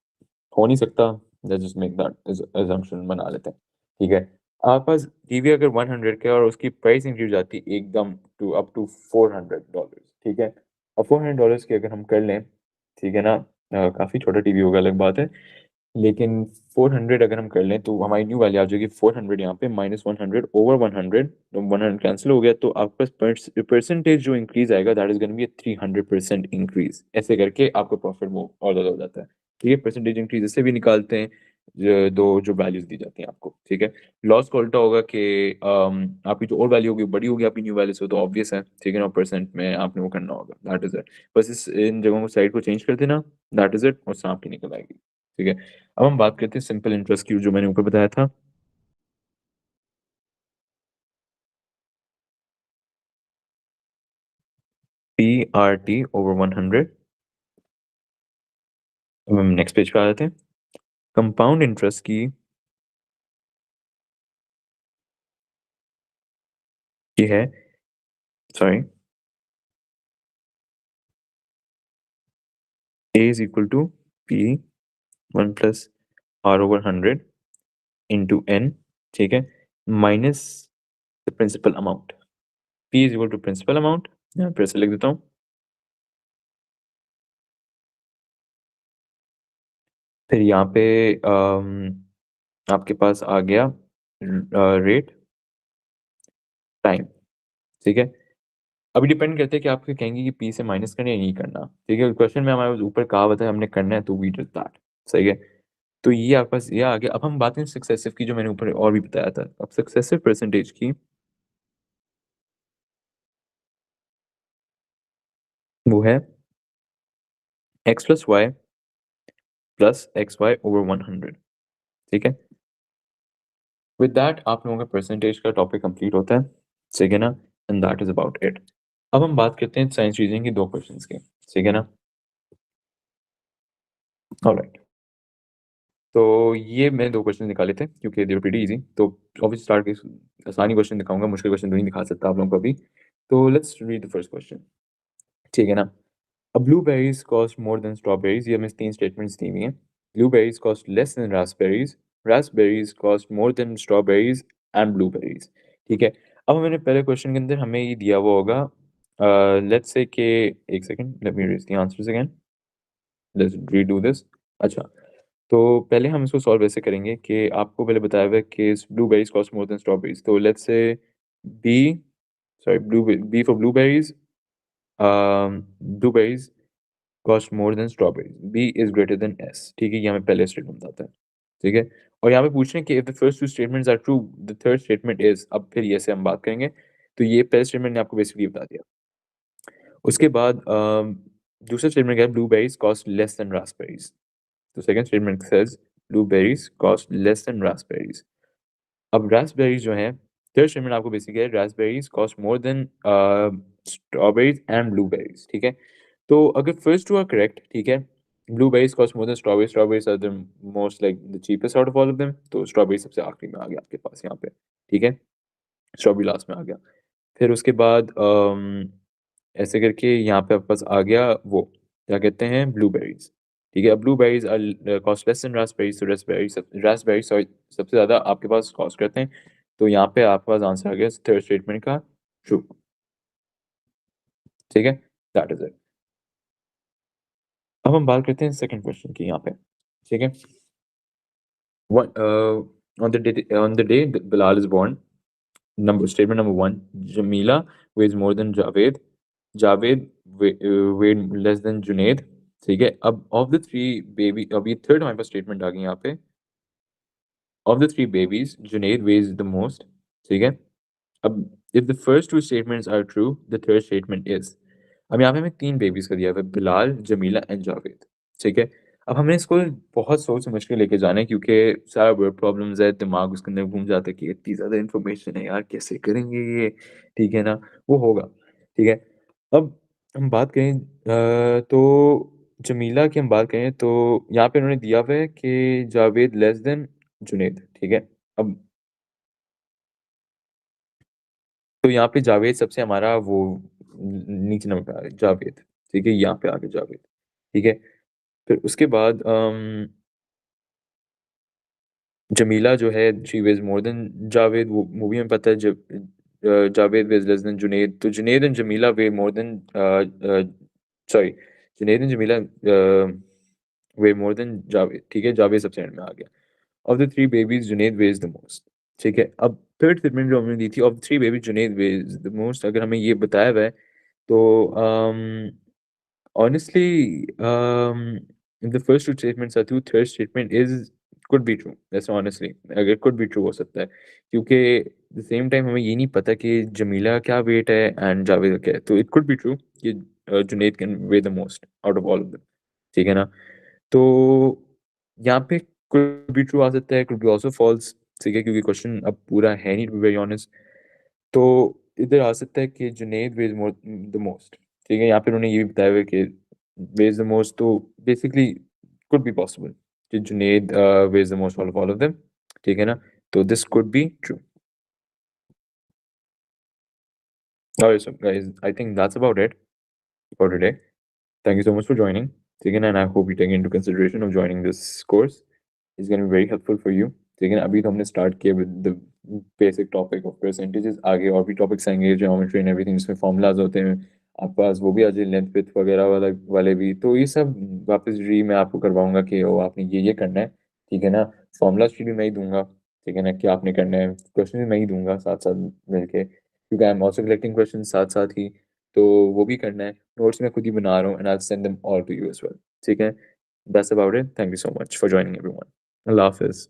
Speaker 1: हो नहीं सकता, let's just make that assumption बना लेते हैं, ठीक है। आपके पास टीवी अगर 100 का है और उसकी प्राइस इंक्रीज जाती है एकदम टू अप टू $400, ठीक है। और $400 की अगर हम कर लें, ठीक है ना, काफ़ी छोटा टीवी होगा अलग बात है, लेकिन 400 अगर हम कर लें तो हमारी न्यू वैल्यू आ जाएगी 400, यहाँ पे माइनस 100 ओवर 100, तो 100 कैंसिल हो गया, तो आपके पास परसेंटेज जो इंक्रीज आएगा that is gonna B 300% increase, ऐसे करके आपका प्रॉफिट वो और ज़्यादा हो जाता है। ठीक है, परसेंटेज इंक्रीज इससे भी निकालते हैं दो जो वैल्यूज दी जाती हैं आपको, ठीक है। लॉस का उल्टा होगा कि आपकी जो ओल्ड वैल्यू होगी बड़ी होगी आपकी न्यू वैल्यू से, तो ऑब्वियस है, ठीक है ना, परसेंट में आपने वो करना होगा, दैट इज इट। बस इन जगहों को साइड को चेंज कर देना, दैट इज इट, और सांप की निकल आएगी, ठीक है। अब हम बात करते हैं सिंपल इंटरेस्ट की, जो मैंने ऊपर बताया था। PRT over 100। अब हम नेक्स्ट पेज पे आ जाते हैं। कंपाउंड इंटरेस्ट की ये है, sorry, A is equal to P 1 plus R over 100 into N, ठीक है, minus the principal amount. P is equal to principal amount, यहाँ पर ऐसे लिख देता हूँ। फिर यहाँ पे आपके पास आ गया रेट टाइम, ठीक है। अभी डिपेंड करते हैं कि आप कहेंगे कि पी से माइनस करना है या नहीं करना, ठीक है। क्वेश्चन में हमारे ऊपर कहावत है हमने करना है तो वी डिड दैट, सही है। तो ये आपके पास ये आ गया। अब हम बात करें सक्सेसिव की, जो मैंने ऊपर और भी बताया था। अब सक्सेसिव परसेंटेज की वो है X plus Y plus X Y over 100, ठीक है। विद दैट आप लोगों का परसेंटेज का टॉपिक कंप्लीट होता है, ठीक है ना, and that is about it. अब हम बात करते हैं साइंस रीजनिंग की दो क्वेश्चंस की, ठीक है ना। ऑलराइट, तो ये मैं दो क्वेश्चन निकाले थे क्योंकि दे वर प्रीटी इजी, तो ऑब्वियसली स्टार्ट के आसानी क्वेश्चन दिखाऊंगा, मुश्किल क्वेश्चन तो नहीं दिखा सकता आप लोगों को अभी। तो let's read the first question, ठीक है ना। अब blueberries cost more than strawberries, ये हमें तीन स्टेटमेंट्स दी हुई हैं। Blueberries cost less than raspberries, raspberries cost more than strawberries and blueberries, ठीक है। अब मैंने पहले क्वेश्चन के अंदर हमें ये दिया हुआ होगा, लेट्स से कि एक second, let me read the answers again, let's redo this. अच्छा, तो पहले हम इसको सॉल्व ऐसे करेंगे कि आपको पहले बताया हुआ है कि blueberries cost more than strawberries, तो let's say B, sorry, blue B for blueberries, blueberries cost more than strawberries. B is greater than S. ठीक है, ये हमें पहले स्टेटमेंट बताता है। ठीक है, और यहाँ पे पूछ रहे हैं कि if the first two statements are true, the third statement is, अब फिर ये से हम बात करेंगे। तो ये पहले स्टेटमेंट ने आपको बेसिकली बता दिया। उसके बाद दूसरा स्टेटमेंट क्या है, blueberries cost less than raspberries. तो second statement says blueberries cost less than raspberries. अब raspberries जो है, थर्ड स्टेटमेंट आपको बेसिकली है raspberries cost more than strawberries and blueberries. ठीक है, तो अगर फर्स्ट टू आर करेक्ट, ठीक है, blueberries cost more than strawberries, strawberries are the most like the cheapest out of all of them, तो strawberry सबसे आखिरी में आ गया आपके पास यहाँ पे। ठीक है, स्ट्रॉबेरी लास्ट में आ गया। फिर उसके बाद ऐसे करके यहाँ पे आपके पास आ गया वो, क्या कहते हैं, ब्लूबेरीज़। ठीक है, अब ब्लूबेरीज़ कॉस्ट लेस देन रास्पबेरीज़, तो रास्पबेरी सॉरी सबसे ज़्यादा आपके पास कॉस्ट करते हैं। तो यहाँ पे आपके पास आंसर आ गया थर्ड स्टेटमेंट का ट्रू। ठीक है, दैट इज़ इट। अब हम बात करते हैं सेकंड क्वेश्चन की यहाँ पे। ठीक है, on the day that Bilal is born, statement number one, Jamila weighs more than Javed. Javed weighed less than Junaid. ठीक है, अब ऑफ द थ्री बेबी, अब ये थर्ड हमारे पास स्टेटमेंट आ गई यहाँ पे। Of the three babies Junaid weighs the most. ठीक है, अब if the first two statements are true, the third statement is. अब यहाँ पे हमें तीन बेबीज का दिया हुआ है, बिलाल, जमीला एंड जावेद। ठीक है, अब हमें इसको बहुत सोच समझ के लेके जाना है, क्योंकि सारा वर्ड प्रॉब्लम्स है, दिमाग उसके अंदर घूम जाता है कि इतनी ज़्यादा इन्फॉर्मेशन है यार, कैसे करेंगे ये। ठीक है ना, वो होगा। ठीक है, अब हम बात करें तो जमीला की हम बात करें तो यहाँ पे उन्होंने दिया हुआ है कि जावेद लेस देन जुनेद। ठीक है, अब तो यहाँ पे जावेद सबसे हमारा वो नीचे नंबर पे आ गया जावेद। ठीक है, यहाँ पे आ गया जावेद। ठीक है, फिर उसके बाद जमीला जो है she weighs more than Javed, वो मूवी में पता है जब Javed weighs less than Junaid, तो Junaid and Jamila weigh more than sorry Junaid and Jamila weigh more than Javed. ठीक है, जावेद सबसे एंड में आ गया। Of the three babies Junaid weighs the most. ठीक है, अब थर्ड स्टेटमेंट जो हमने दी थी, of three baby Junaid weighs the most, अगर हमें ये बताया हुआ है तो honestly, if the first two statements are true, third statement is could be true. That's honestly अगर could be true हो सकता है, क्योंकि the same time हमें ये नहीं पता कि जमीला का क्या वेट है एंड जावेद का क्या है, तो it could be true कि Junaid can weigh the most out of all of them। ठीक है ना, तो यहाँ पे could be true आ सकता है, could be also false। ठीक है, क्योंकि क्वेश्चन अब पूरा है नहीं, to be very honest। तो इधर आ सकता है कि Junaid weighs more the most. ठीक है, यहाँ पे उन्होंने ये भी बताया हुआ है कि वेज द मोस्ट, तो बेसिकली कुड बी पॉसिबल कि Junaid weighs the most out of all of them. ठीक है ना, तो this could be true. Alright, so guys, I think that's about it for today. Thank you so much for joining. ठीक है ना, and I hope you take into consideration of joining this course. It's going to be very helpful for you। ठीक है ना, अभी तो हमने स्टार्ट किया with the basic topic of percentages, आगे और भी टॉपिक्स आएंगे, ज्योमेट्री एंड एवरीथिंग, इसमें फॉर्मूलाज होते हैं आपके पास, वो भी आ जाए, लेंथ विड्थ वगैरह वाले भी, तो ये सब वापस री मैं आपको करवाऊंगा कि ओ आपने ये करना है। ठीक है ना, फॉर्मूला शीट भी मैं ही दूंगा। ठीक है ना, क्या आपने करना है, क्वेश्चन भी मैं ही दूंगा साथ साथ मिलके, क्योंकि I am also collecting question साथ साथ ही, तो वो भी करना है। नोट्स मैं खुद ही बना रहा हूँ and I send them all to you as well. ठीक है, that's about it. Thank you so much for joining everyone. अल्लाह हाफिज़।